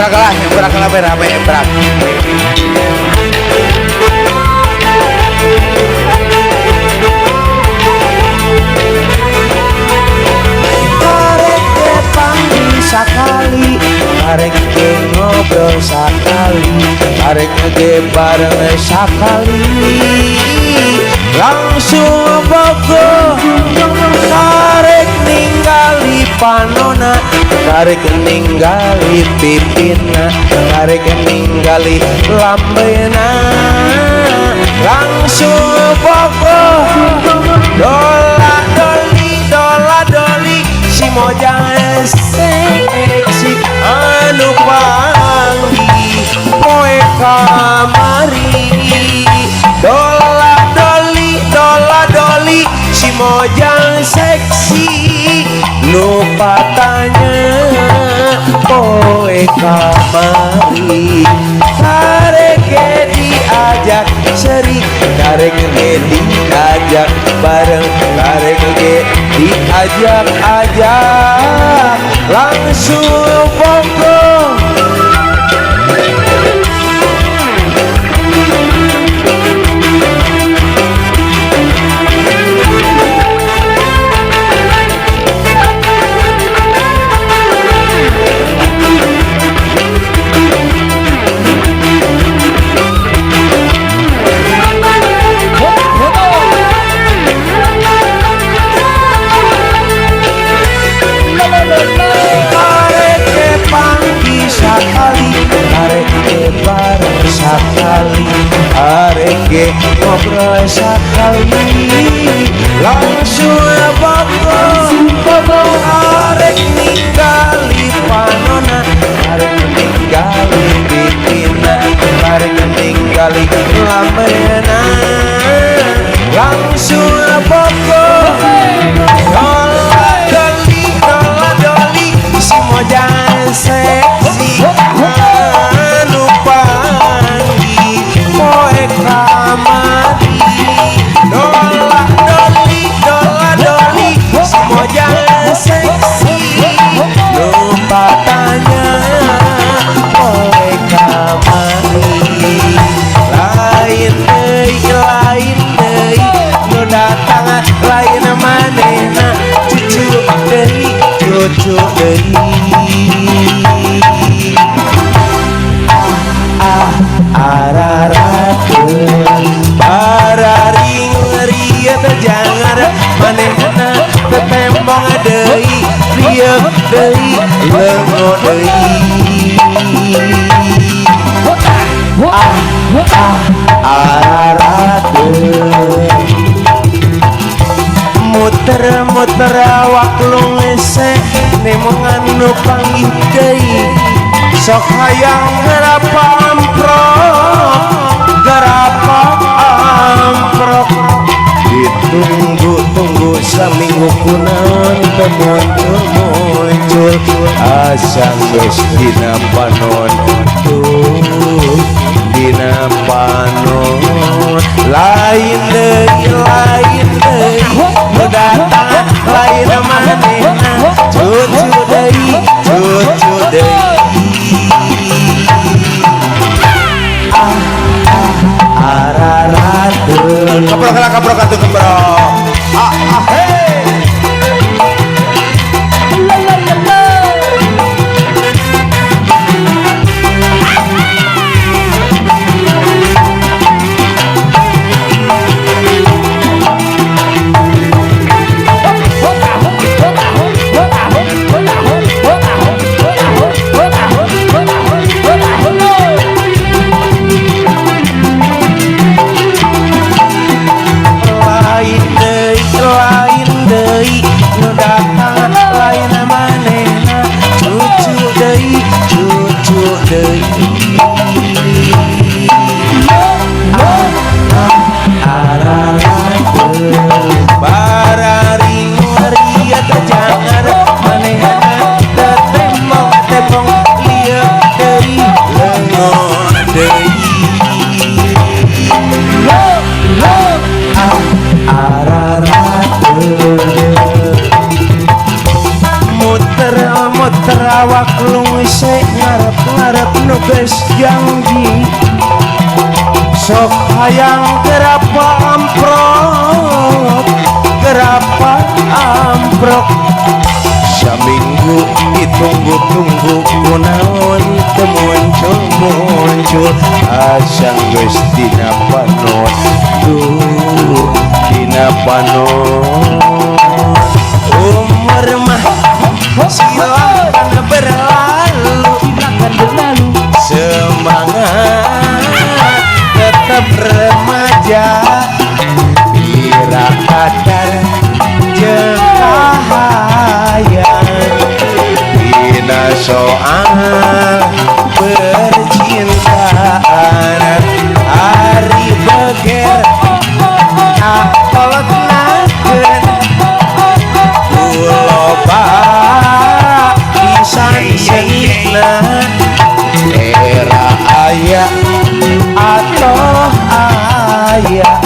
Berakalah, yang berakalah berapa yang berak. Arek panggil sekali, arek ngobrol sekali, arek bareng sekali, langsung bogo. Arek ningali panona, arek ningali pipina, arek ningali lambena, langsung bogo. Dola doli si mojang seksi anu panggi poe kamari. Dola doli si mojang seksi nu patanya poe kamari. Kareke diajak seri, kareke diajak bareng, kareke diajak-ajak langsung bogo. Sekali areke ngobrol sekali langsung bogo. Arek ningali panona, arek ningali pipina, arek ningali lambena, langsung bogo. Dola doli si mojang seksi anu panggi poe kamari. Dola doli si mojang seksi nu patanya poe kamari. Lain deui nu datang lain manehna cucu deui. Ararakeun bararing rieu jangar manehna tetembong deui, rieu deui, leungo deui. Ararakeun muter-muter awak lungese nemongan nu panggih deui. Sok hayang gerapa amprok ditunggu saminggu kunaon teu muncul asal geus dina panon dina panon. Lain deui nu datang lain manehna cucu deui. Ararakeun kaprok atuh keprok. Hey. awak lungse ngarep-ngarep geus janji sok hayang gerapa amprok gerapa amprok saminggu ditunggu-tunggu kunaon teu muncul asang geus dina panon duh dina panon umur mah silakan berlalu semangat tetap remaja ira kadar jeung kahayang dina soal percintaan ari beger akolotnakeun loba pisan seunitna era aya atoh aya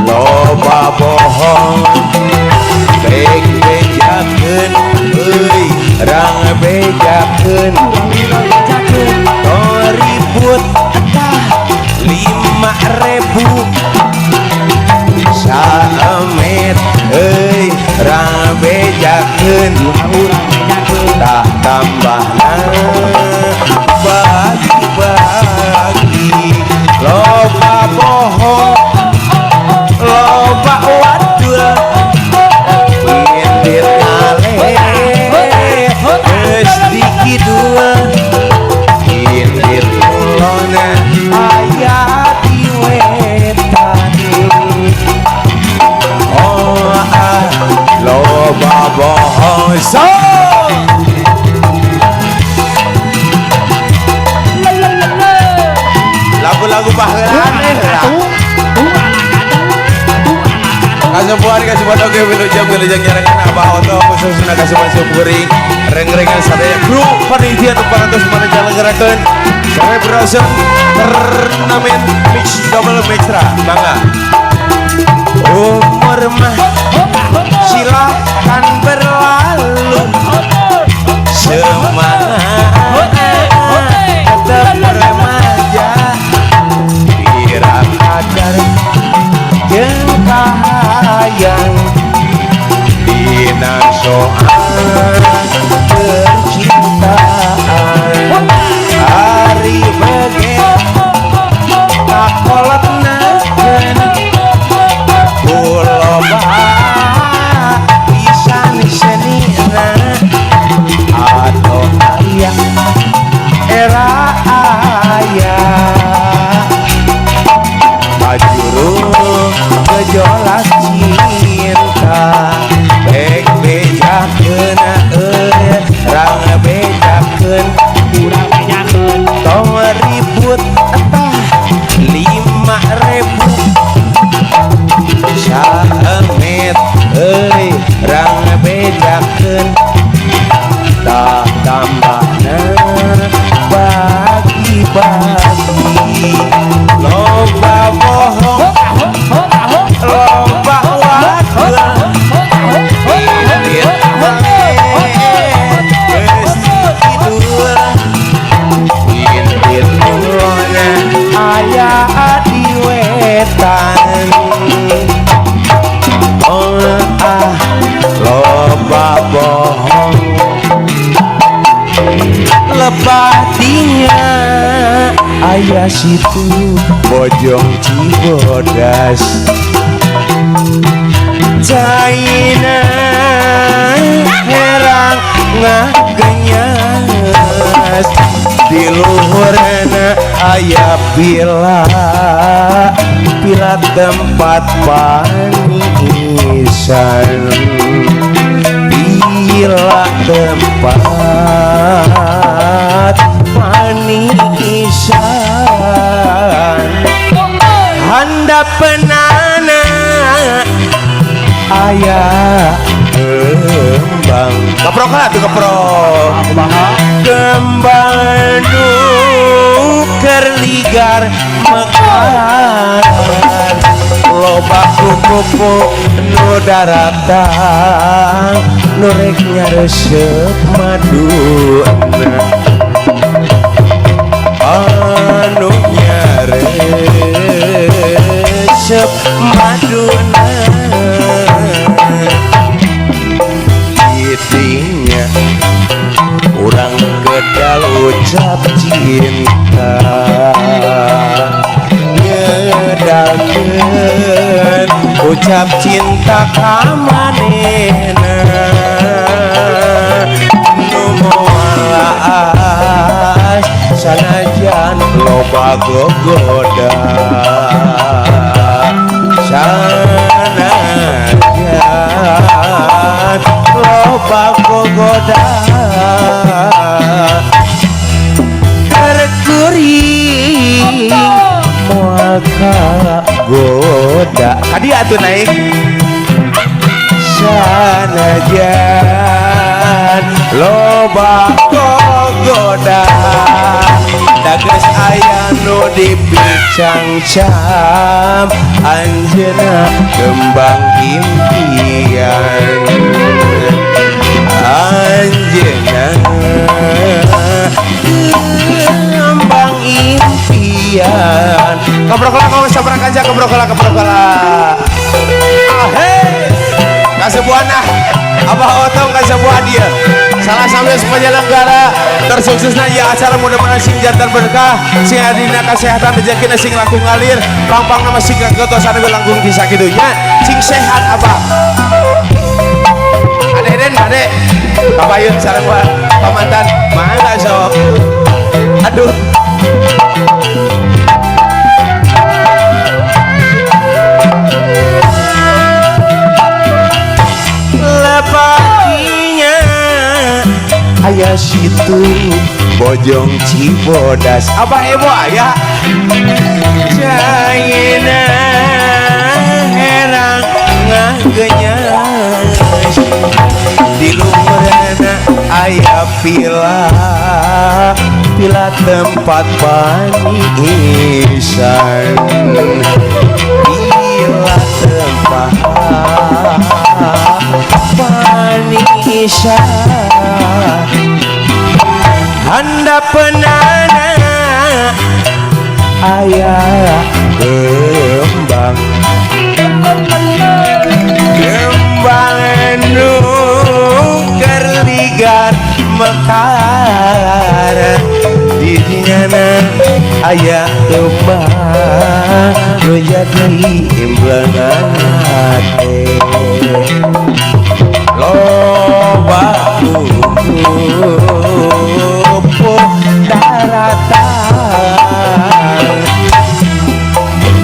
loba bohong beg bejakeun euy rang bejakeun ribut 5.000 samet euy rang bejakeun tak tambahna bagi-bagi loba bohong loba wadul indir ngaleh geus dikidul indir kulona aya di wetan loba bohong lagu-lagu baheula kasubuhan oge wilujeng nyarengan abah oto khususna kasubuhan syukuring reng-rengan sadaya kru panitia nu parantos manajalengerakeun celebration turnamen mix double mixtra bangga umur mah silakan berlalu semangat tetap remaja ira kadar jeung kahayang dina soal percintaan ari beger kakolotnakeun kuloba pisan senina atoh aya era aya bajuru gejolak cinta beg bejakeun euy rang bejakeun urang bejakeun tong ribut entah 5.000 samet euy rang bejakeun tak tambahna bagi-bagi loba bohong loba wadul indir geus dikidul indir kulona aya di wetan loba bohong lebah dinya aya situ bojong Cibodas caina herang ngagenyas di luhurna aya pila tempat panisan pila tempat panisan handapenana aya kembang keprok tuh keprok kembang nu kerligar mekar loba kupu nu daratang nu rek nyaresep maduna anu nyaresep maduna jadinya urang gedal ucap cinta ngedalkeun ucap cinta ka manehna nu moal sanajan loba gogoda sanajan loba gogoda terkuring moal kagoda kadi atuh naik sanajan loba gogoda dages aya nu dipicang-cam anjeunna kembang impian anjeunna kembang impian kebrokala kamu sabar aja kebrokala ahey kasebuana Abah Otong kasebuah dia salah sampai penyelenggara tersuksesna ya acara mudah-mudahan sing jantan berkah sing adina kesehatan rezekina sing langkung ngalir pang nama sing ketosan langkung bisa kidunya sing sehat Abah adeden ade kabayun sareng pamantan mangga sok aduh lepakinya ayah situ bojong Cibodas apa ebo ayah caina herang ngagenyas di lumrana ayah pila tempat panisan pila tempat panisan handapeunana ayah kembang nu kerligat mekar dirinyana ayah kembang nu jadi imblengan hati loba kupu daratan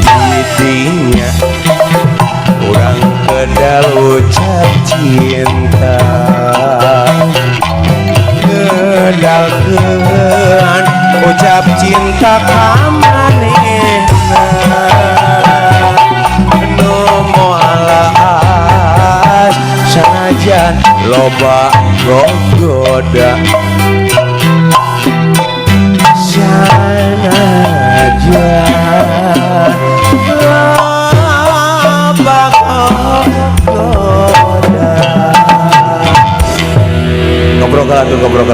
jadinya urang kedal ucap cinta kedalkeun ucap cinta ka manehna nu moal aas sanajan loba gogoda sanajan loba gogoda ngobrol